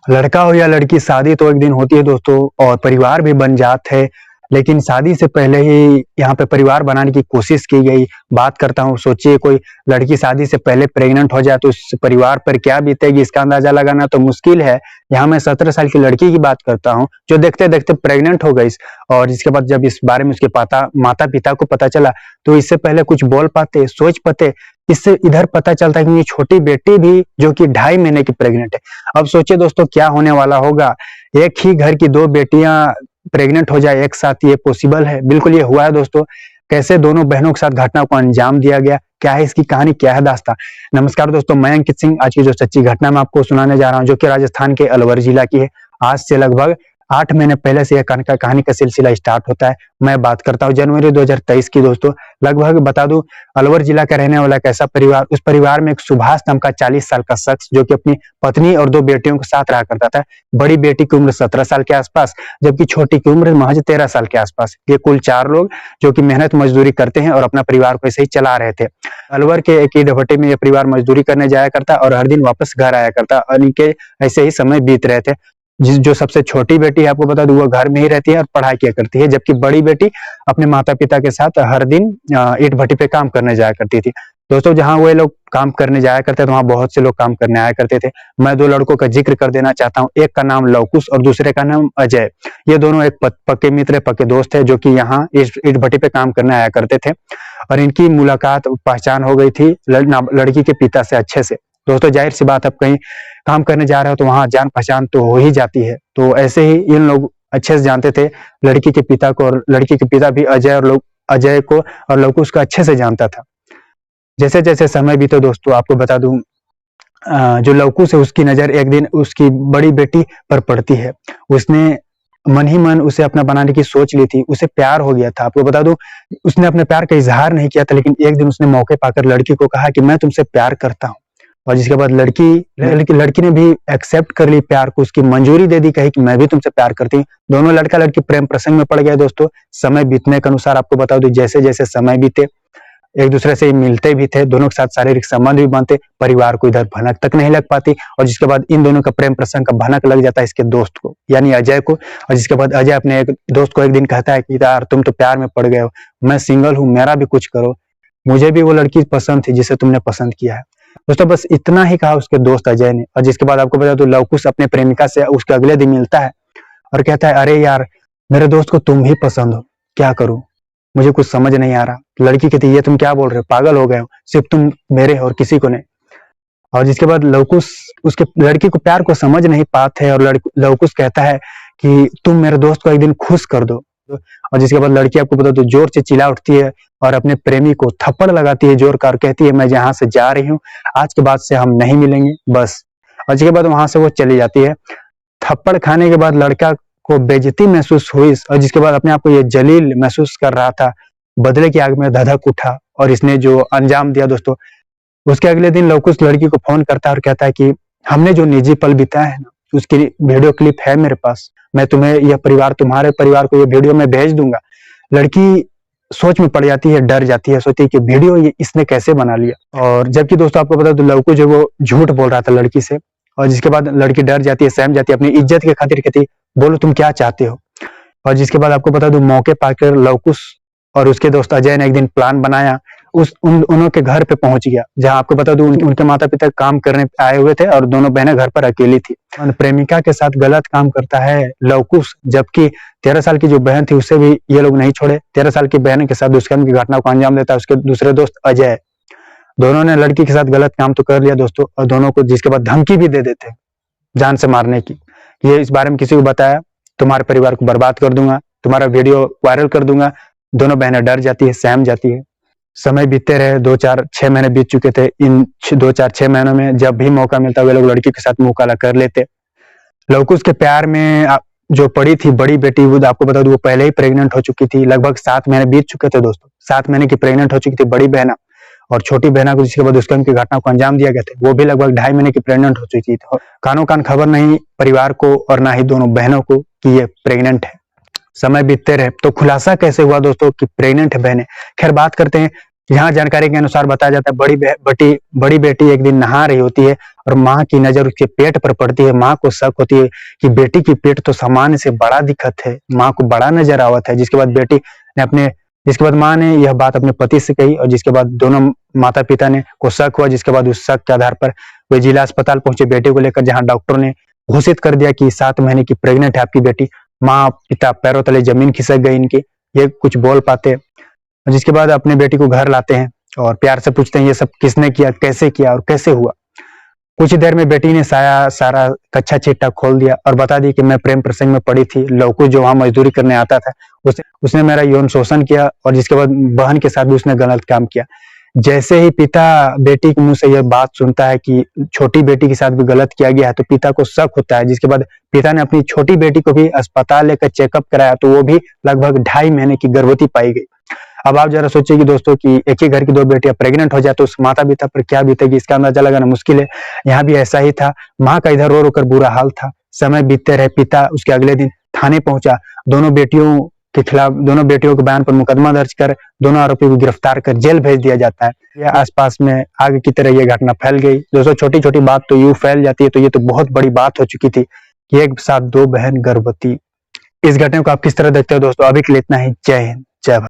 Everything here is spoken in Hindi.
लड़का हो या लड़की, शादी तो एक दिन होती है दोस्तों, और परिवार भी बन जाते हैं। लेकिन शादी से पहले ही यहाँ पे परिवार बनाने की कोशिश की गई। बात करता हूँ, सोचिए कोई लड़की शादी से पहले प्रेग्नेंट हो जाए तो उस परिवार पर क्या बीतेगी, इसका अंदाजा लगाना तो मुश्किल है। यहाँ मैं 17 साल की लड़की की बात करता हूँ जो देखते देखते प्रेग्नेंट हो गई, और इसके बाद जब इस बारे में उसके माता पिता को पता चला तो इससे पहले कुछ बोल पाते, सोच पाते। इससे इधर पता चलता है कि ये छोटी बेटी भी जो कि 2.5 महीने की प्रेग्नेंट है। अब सोचिए दोस्तों क्या होने वाला होगा। एक ही घर की 2 बेटियां प्रेग्नेंट हो जाए एक साथ, ये पॉसिबल है? बिल्कुल ये हुआ है दोस्तों। कैसे दोनों बहनों के साथ घटना को अंजाम दिया गया, क्या है इसकी कहानी, क्या है दास्तां। नमस्कार दोस्तों, मैं अंकित सिंह। आज की जो सच्ची घटना मैं आपको सुनाने जा रहा हूँ जो कि राजस्थान के अलवर जिला की है। आज से लगभग 8 महीने पहले से यह कहानी का सिलसिला स्टार्ट होता है। मैं बात करता हूँ जनवरी 2023 की दोस्तों। लगभग बता दूं, अलवर जिला का रहने वाला एक ऐसा परिवार, उस परिवार में एक सुभाष नाम का 40 साल का शख्स जो कि अपनी पत्नी और 2 बेटियों के साथ रहा करता था। बड़ी बेटी की उम्र 17 साल के आसपास, जबकि छोटी की उम्र महज 13 साल के आसपास। ये कुल 4 लोग जो कि मेहनत मजदूरी करते हैं और अपना परिवार को ऐसे ही चला रहे थे। अलवर के एक ईंट भट्टे में यह परिवार मजदूरी करने जाया करता और हर दिन वापस घर आया करता, और इनके ऐसे ही समय बीत रहे थे। जो सबसे छोटी बेटी है, आपको बता दूं, वो घर में ही रहती है और पढ़ाई किया करती है, जबकि बड़ी बेटी अपने माता पिता के साथ हर दिन ईंट भट्टी पे काम करने जाया करती थी। दोस्तों जहां वो लोग काम करने जाया करते थे वहां बहुत से लोग काम करने आया करते थे। मैं 2 लड़कों का जिक्र कर देना चाहता हूँ। एक का नाम लवकुश और दूसरे का नाम अजय। ये दोनों एक पक्के मित्र, पक्के दोस्त है जो कि यहाँ ईंट भट्टी पे काम करने आया करते थे, और इनकी मुलाकात, पहचान हो गई थी लड़की के पिता से अच्छे से। दोस्तों जाहिर सी बात, अब कहीं काम करने जा रहे हो तो वहां जान पहचान तो हो ही जाती है। तो ऐसे ही इन लोग अच्छे से जानते थे लड़की के पिता को, और लड़की के पिता भी अजय को और लवकुश को अच्छे से जानता था। जैसे जैसे समय बीते दोस्तों, आपको बता दूं, जो लवकुश है उसकी नजर एक दिन उसकी बड़ी बेटी पर पड़ती है। उसने मन ही मन उसे अपना बनाने की सोच ली थी, उसे प्यार हो गया था। आपको बता दूं, उसने अपने प्यार का इजहार नहीं किया था, लेकिन एक दिन उसने मौके पाकर लड़की को कहा कि मैं तुमसे प्यार करता हूँ। और जिसके बाद लड़की ने भी एक्सेप्ट कर ली प्यार को, उसकी मंजूरी दे दी, कही कि मैं भी तुमसे प्यार करती हूँ। दोनों लड़का लड़की प्रेम प्रसंग में पड़ गए दोस्तों। समय बीतने के अनुसार आपको बता दूं, जैसे जैसे समय बीते एक दूसरे से मिलते भी थे, दोनों के साथ शारीरिक संबंध भी बनते, परिवार को इधर भनक तक नहीं लग पाती। और जिसके बाद इन दोनों का प्रेम प्रसंग का भनक लग जाता है इसके दोस्त को, यानी अजय को। और जिसके बाद अजय अपने एक दोस्त को एक दिन कहता है कि यार तुम तो प्यार में पड़ गए हो, मैं सिंगल हूँ, मेरा भी कुछ करो, मुझे भी वो लड़की पसंद थी जिसे तुमने पसंद किया है। दोस्तों बस इतना ही कहा उसके दोस्त अजय ने। और जिसके बाद आपको बता दूं, लवकुश अपने प्रेमिका से उसके अगले दिन मिलता है और कहता है, अरे यार मेरे दोस्त को तुम ही पसंद हो, क्या करूं, मुझे कुछ समझ नहीं आ रहा। लड़की कहती है, ये तुम क्या बोल रहे हो, पागल हो गए हो, सिर्फ तुम मेरे हो और किसी को नहीं। और जिसके बाद लवकुश उसके लड़की को प्यार को समझ नहीं पाते, और लवकुश कहता है कि तुम मेरे दोस्त को एक दिन खुश कर दो। और जिसके बाद लड़की, आपको बता दो, जोर से चिल्ला उठती है और अपने प्रेमी को थप्पड़ लगाती है जोर का, और कहती है, मैं यहाँ से जा रही हूँ, आज के बाद से हम नहीं मिलेंगे, बस। और जिसके बाद वहां से वो चली जाती है। थप्पड़ खाने के बाद लड़का को बेइज्जती महसूस हुई, और जिसके बाद अपने आप को ये जलील महसूस कर रहा था। बदले की आग में धधक उठा और इसने जो अंजाम दिया दोस्तों। उसके अगले दिन लवकुश लड़की को फोन करता है और कहता है कि हमने जो निजी पल बिताए हैं ना, उसकी वीडियो क्लिप है मेरे पास, मैं तुम्हें तुम्हारे परिवार को ये वीडियो में भेज दूंगा। लड़की सोच में पड़ जाती है, डर जाती है, सोचती है कि वीडियो ये इसने कैसे बना लिया। और जबकि दोस्तों आपको बता दो, लवकुश जो वो झूठ बोल रहा था लड़की से। और जिसके बाद लड़की डर जाती है, सहम जाती है, अपनी इज्जत के खातिर कहती, बोलो तुम क्या चाहते हो। और जिसके बाद आपको बता दूं, मौके पाकर लवकुश और उसके दोस्त अजय ने एक दिन प्लान बनाया, उन्हों के घर पे पहुंच गया, जहां आपको बता दूं उनके माता पिता काम करने आए हुए थे और दोनों बहनें घर पर अकेली थी। प्रेमिका के साथ गलत काम करता है लवकुश, जबकि 13 साल की जो बहन थी उससे भी ये लोग नहीं छोड़े। 13 साल की बहन के साथ दुष्कर्म की घटना को अंजाम देता है उसके दूसरे दोस्त अजय। दोनों ने लड़की के साथ गलत काम तो कर लिया दोस्तों, और दोनों को जिसके बाद धमकी भी दे देते जान से मारने की। ये इस बारे में किसी को बताया, तुम्हारे परिवार को बर्बाद कर दूंगा, तुम्हारा वीडियो वायरल कर दूंगा। दोनों बहनें डर जाती है, सहम जाती है। समय बीतते रहे, 2-4-6 महीने बीत चुके थे। इन 2-4-6 महीनों में जब भी मौका मिलता वे लोग लड़की के साथ मुंह काला कर लेते। लवकुश के प्यार में जो पड़ी थी बड़ी बेटी, वो आपको बता दूं वो पहले ही प्रेग्नेंट हो चुकी थी। लगभग 7 महीने बीत चुके थे दोस्तों। 7 महीने की प्रेग्नेंट हो चुकी थी बड़ी बहना, और छोटी बहना को जिसके बाद दुष्कर्म की घटना को अंजाम दिया गया था, वो भी लगभग 2.5 महीने की प्रेग्नेंट हो चुकी थी। कानों कान खबर नहीं परिवार को और ना ही दोनों बहनों को कि ये प्रेग्नेंट है। समय बीतते रहे तो खुलासा कैसे हुआ दोस्तों कि प्रेग्नेंट है बहनें। खैर बात करते हैं यहाँ जानकारी के अनुसार बताया जाता है बड़ी बेटी एक दिन नहा रही होती है और माँ की नजर उसके पेट पर पड़ती है। माँ को शक होती है कि बेटी की पेट तो सामान्य से बड़ा दिखत है, माँ को बड़ा नजर आवत है। जिसके बाद माँ ने यह बात अपने पति से कही और जिसके बाद दोनों माता पिता ने को शक हुआ। जिसके बाद उस शक के आधार पर वे जिला अस्पताल पहुंचे बेटे को लेकर, जहां डॉक्टरों ने घोषित कर दिया कि 7 महीने की प्रेग्नेंट है आपकी बेटी। माँ पिता पैरों तले जमीन खिसक गई इनकी, ये कुछ बोल पाते। जिसके बाद अपने बेटी को घर लाते हैं और प्यार से पूछते हैं ये सब किसने किया, कैसे किया और कैसे हुआ। कुछ देर में बेटी ने सारा कच्चा चिट्ठा खोल दिया और बता दी कि मैं प्रेम प्रसंग में पड़ी थी। लवकुश जो वहां मजदूरी करने आता था उसने मेरा यौन शोषण किया और जिसके बाद बहन के साथ भी उसने गलत काम किया। जैसे ही पिता बेटी के मुंह से यह बात सुनता है कि छोटी बेटी के साथ भी गलत किया गया है तो पिता को शक होता है। जिसके बाद पिता ने अपनी छोटी बेटी को भी अस्पताल लेकर चेकअप कराया तो वो भी लगभग 2.5 महीने की गर्भवती पाई गई। अब आप जरा सोचिए कि दोस्तों कि एक ही घर की 2 बेटियां प्रेग्नेंट हो जाए तो उस माता पिता पर क्या बीतेगी, इसका अंदाजा लगाना मुश्किल है। यहाँ भी ऐसा ही था। माँ का इधर रो रो कर बुरा हाल था। समय बीतते रहे, पिता उसके अगले दिन थाने पहुंचा। दोनों बेटियों के बयान पर मुकदमा दर्ज कर दोनों आरोपियों को गिरफ्तार कर जेल भेज दिया जाता है। यह आसपास में आग की तरह यह घटना फैल गई। दोस्तों छोटी छोटी बात तो यूं फैल जाती है, तो ये तो बहुत बड़ी बात हो चुकी थी कि एक साथ 2 बहन गर्भवती। इस घटना को आप किस तरह देखते हो दोस्तों? अभी के लिए इतना ही। जय हिंद, जय भारत।